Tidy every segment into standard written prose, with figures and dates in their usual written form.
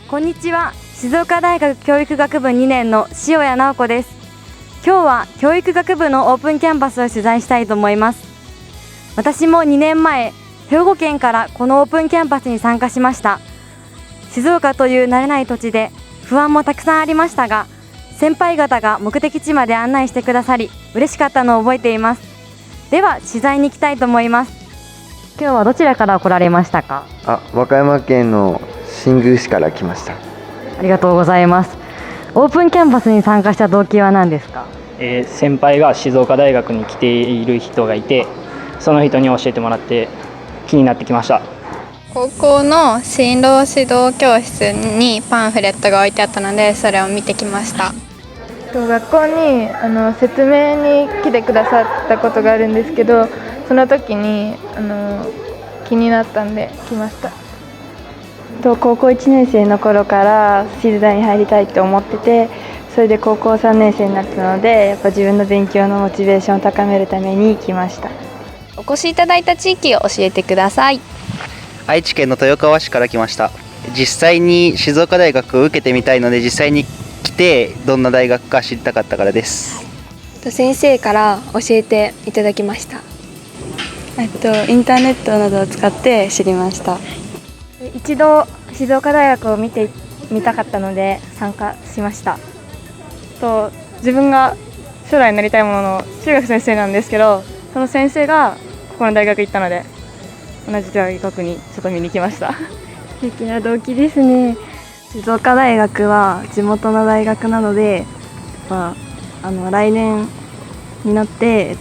こんにちは。静岡大学教育学部2年の塩谷直子です。今日は教育学部のオープンキャンパスを取材したいと思います。私も2年前、兵庫県からこのオープンキャンパスに参加しました。静岡という慣れない土地で不安もたくさんありましたが、先輩方が目的地まで案内してくださり嬉しかったのを覚えています。では取材に行きたいと思います。今日はどちらから来られましたか？和歌山県の新宮市から来ました。ありがとうございます。オープンキャンパスに参加した動機は何ですか？先輩が静岡大学に来ている人がいて、その人に教えてもらって気になってきました。高校の進路指導教室にパンフレットが置いてあったので、それを見てきました。学校に説明に来てくださったことがあるんですけど、その時に気になったんで来ました。高校1年生の頃から静大に入りたいと思ってて、それで高校3年生になったので、やっぱ自分の勉強のモチベーションを高めるために来ました。お越しいただいた地域を教えてください。愛知県の豊川市から来ました。実際に静岡大学を受けてみたいので、実際に来てどんな大学か知りたかったからです。先生から教えていただきました。インターネットなどを使って知りました。一度静岡大学を見てみたかったので参加しました。自分が将来になりたいものの中学先生なんですけど、その先生がここの大学行ったので、同じ大学にちょっと見に来ました。素敵な動機ですね。静岡大学は地元の大学なので、来年になって、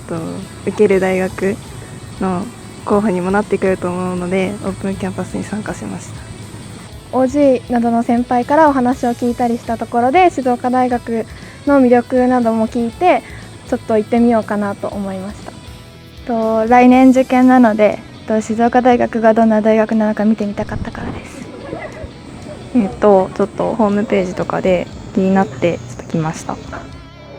受ける大学の候補にもなってくると思うので、オープンキャンパスに参加しました。OG などの先輩からお話を聞いたりしたところで、静岡大学の魅力なども聞いて、ちょっと行ってみようかなと思いました。来年受験なので、静岡大学がどんな大学なのか見てみたかったからです。ちょっとホームページとかで気になってちょっと来ました。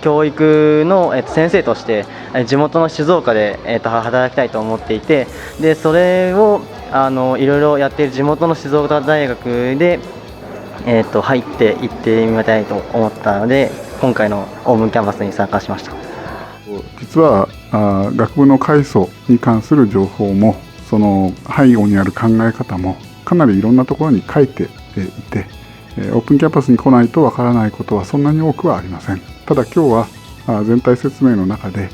教育の先生として地元の静岡で働きたいと思っていて、でそれをいろいろやっている地元の静岡大学で入って行ってみたいと思ったので、今回のオープンキャンパスに参加しました。実は学部の開祖に関する情報も、その背後にある考え方もかなりいろんなところに書いていて、オープンキャンパスに来ないとわからないことはそんなに多くはありません。ただ今日は全体説明の中で、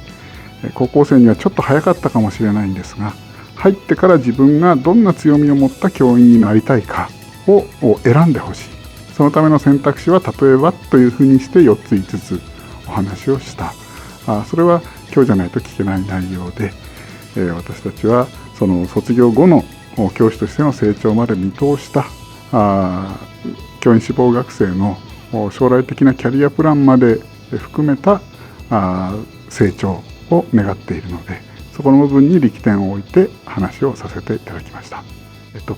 高校生にはちょっと早かったかもしれないんですが、入ってから自分がどんな強みを持った教員になりたいかを選んでほしい。そのための選択肢は例えばというふうにして4つ5つお話をした。それは今日じゃないと聞けない内容で、私たちはその卒業後の教師としての成長まで見通した教員志望学生の将来的なキャリアプランまで含めた成長を願っているので、そこの部分に力点を置いて話をさせていただきました。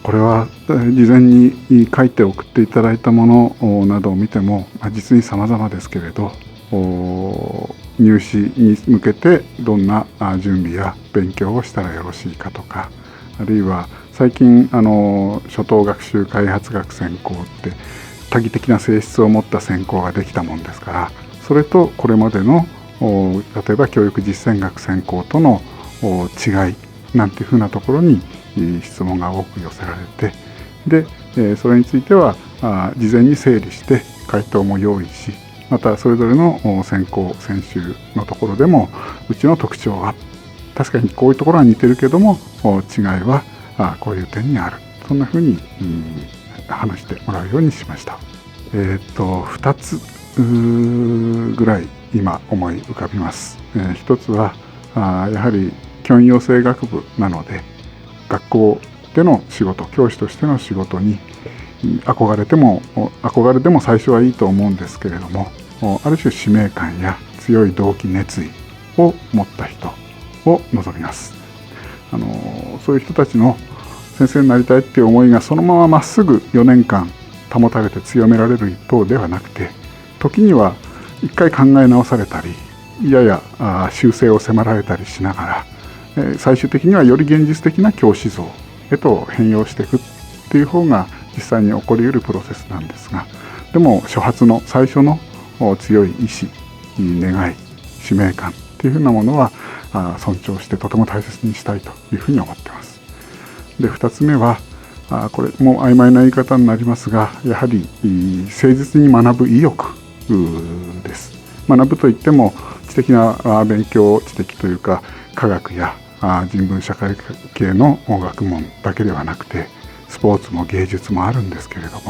これは事前に書いて送っていただいたものなどを見ても実に様々ですけれど、入試に向けてどんな準備や勉強をしたらよろしいかとか、あるいは最近初等学習開発学専攻って多義的な性質を持った専攻ができたもんですから、それとこれまでの例えば教育実践学専攻との違いなんていうふうなところに質問が多く寄せられて、でそれについては事前に整理して回答も用意し、またそれぞれの専攻専修のところでもうちの特徴は確かにこういうところは似てるけども違いはこういう点にある、そんなふうに話してもらうようにしました。2つぐらい今思い浮かびます。一つはやはり教員養成学部なので、学校での仕事、教師としての仕事に憧れでも最初はいいと思うんですけれども、ある種使命感や強い動機熱意を持った人を望みます。そういう人たちの先生になりたいっていう思いがそのまままっすぐ4年間保たれて強められる一方ではなくて、時には一回考え直されたり、やや修正を迫られたりしながら、最終的にはより現実的な教師像へと変容していくっていう方が実際に起こりうるプロセスなんですが、でも初発の最初の強い意志、願い、使命感っていうふうなものは尊重してとても大切にしたいというふうに思っています。で2つ目はこれも曖昧な言い方になりますが、やはり誠実に学ぶ意欲です。学ぶといっても知的な勉強、知的というか科学や人文社会系の学問だけではなくて、スポーツも芸術もあるんですけれど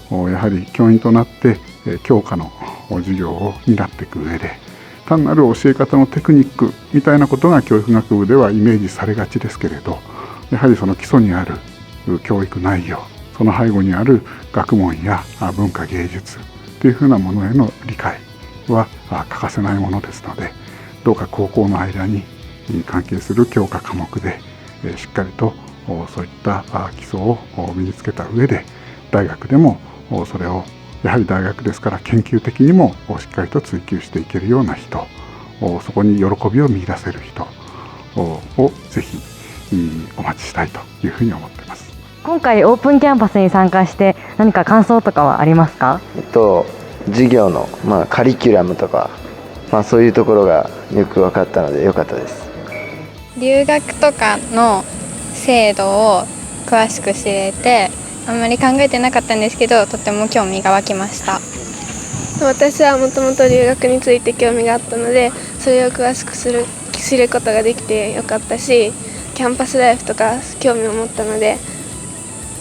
も、やはり教員となって教科の授業を担っていく上で、単なる教え方のテクニックみたいなことが教育学部ではイメージされがちですけれど、やはりその基礎にある教育内容、その背後にある学問や文化芸術というふうなものへの理解は欠かせないものですので、どうか高校の間に関係する教科科目でしっかりとそういった基礎を身につけた上で、大学でもそれをやはり大学ですから研究的にもしっかりと追求していけるような人、そこに喜びを見出せる人をぜひお待ちしたいというふうに思っています。今回オープンキャンパスに参加して何か感想とかはありますか？授業の、カリキュラムとか、そういうところがよく分かったので良かったです。留学とかの制度を詳しく知れて、あんまり考えてなかったんですけど、とても興味が湧きました。私はもともと留学について興味があったので、それを詳しく知ることができてよかったし、キャンパスライフとか興味を持ったので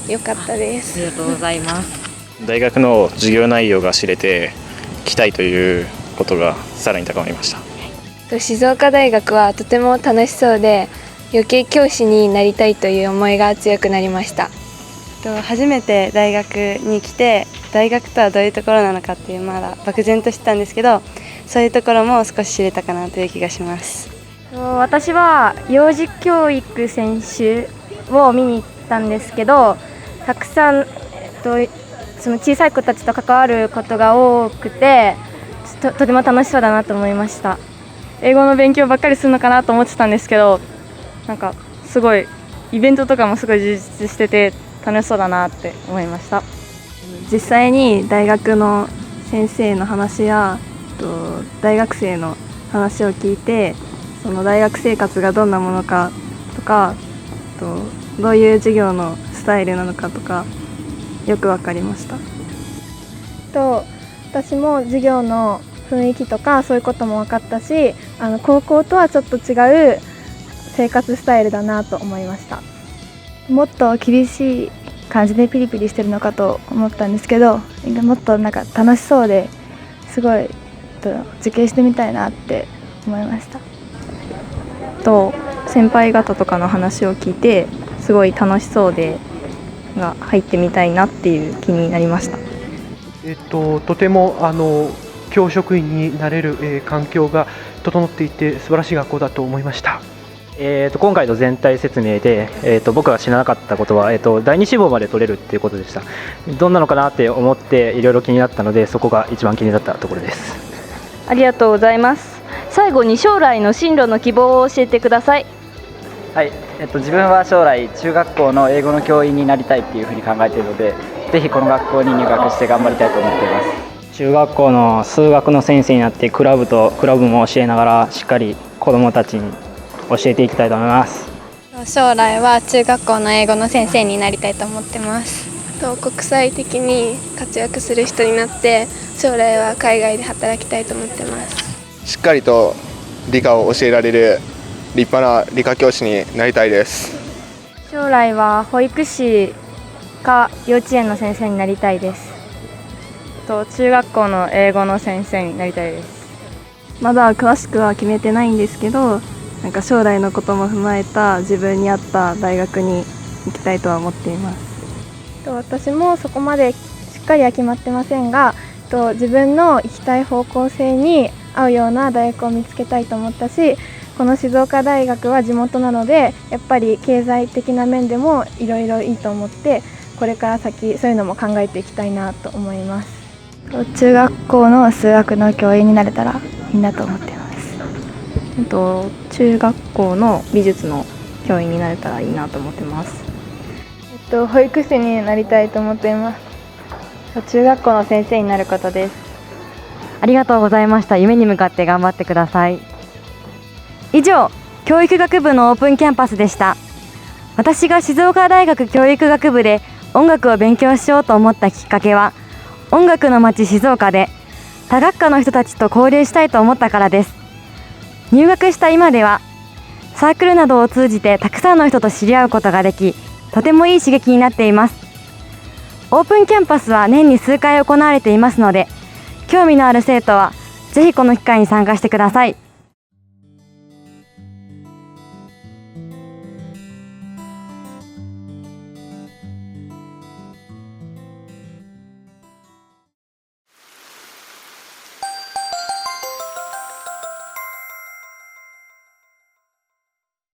よかったです。ありがとうございます。大学の授業内容が知れて来たいということがさらに高まりました。静岡大学はとても楽しそうで、余計教師になりたいという思いが強くなりました。初めて大学に来て、大学とはどういうところなのかっていうまだ漠然としてたんですけど、そういうところも少し知れたかなという気がします。私は幼児教育選手を見に行ったんですけど、たくさん、その小さい子たちと関わることが多くて、とても楽しそうだなと思いました。英語の勉強ばっかりするのかなと思ってたんですけど、なんかすごいイベントとかもすごい充実してて楽しそうだなって思いました。実際に大学の先生の話や大学生の話を聞いて、その大学生活がどんなものかとか、どういう授業のスタイルなのかとかよく分かりました。私も授業の雰囲気とかそういうことも分かったし、高校とはちょっと違う生活スタイルだなと思いました。もっと厳しい感じでピリピリしてるのかと思ったんですけど、もっとなんか楽しそうですごい受験してみたいなって思いました。先輩方とかの話を聞いてすごい楽しそうで入ってみたいなっていう気になりました。とても教職員になれる、環境が整っていて素晴らしい学校だと思いました。今回の全体説明で、僕が知らなかったことは、第二志望まで取れるっていうことでした。どんなのかなって思っていろいろ気になったので、そこが一番気になったところです。ありがとうございます。最後に将来の進路の希望を教えてください。はい、自分は将来中学校の英語の教員になりたいっていうふうに考えているので、ぜひこの学校に入学して頑張りたいと思っています。中学校の数学の先生になって、クラブも教えながらしっかり子どもたちに教えていきたいと思います。将来は中学校の英語の先生になりたいと思ってます。国際的に活躍する人になって将来は海外で働きたいと思ってます。しっかりと理科を教えられる立派な理科教師になりたいです。将来は保育士か幼稚園の先生になりたいです。中学校の英語の先生になりたいです。まだ詳しくは決めてないんですけど、なんか将来のことも踏まえた自分に合った大学に行きたいとは思っています。私もそこまでしっかりは決まってませんが、自分の行きたい方向性に合うような大学を見つけたいと思ったし、この静岡大学は地元なのでやっぱり経済的な面でもいろいろいいと思って、これから先そういうのも考えていきたいなと思います。中学校の数学の教員になれたらいいなと思っています。中学校の美術の教員になれたらいいなと思ってます。保育士になりたいと思っています。中学校の先生になることです。ありがとうございました。夢に向かって頑張ってください。以上、教育学部のオープンキャンパスでした。私が静岡大学教育学部で音楽を勉強しようと思ったきっかけは、音楽の街静岡で多学科の人たちと交流したいと思ったからです。入学した今ではサークルなどを通じてたくさんの人と知り合うことができ、とてもいい刺激になっています。オープンキャンパスは年に数回行われていますので、興味のある生徒はぜひこの機会に参加してください。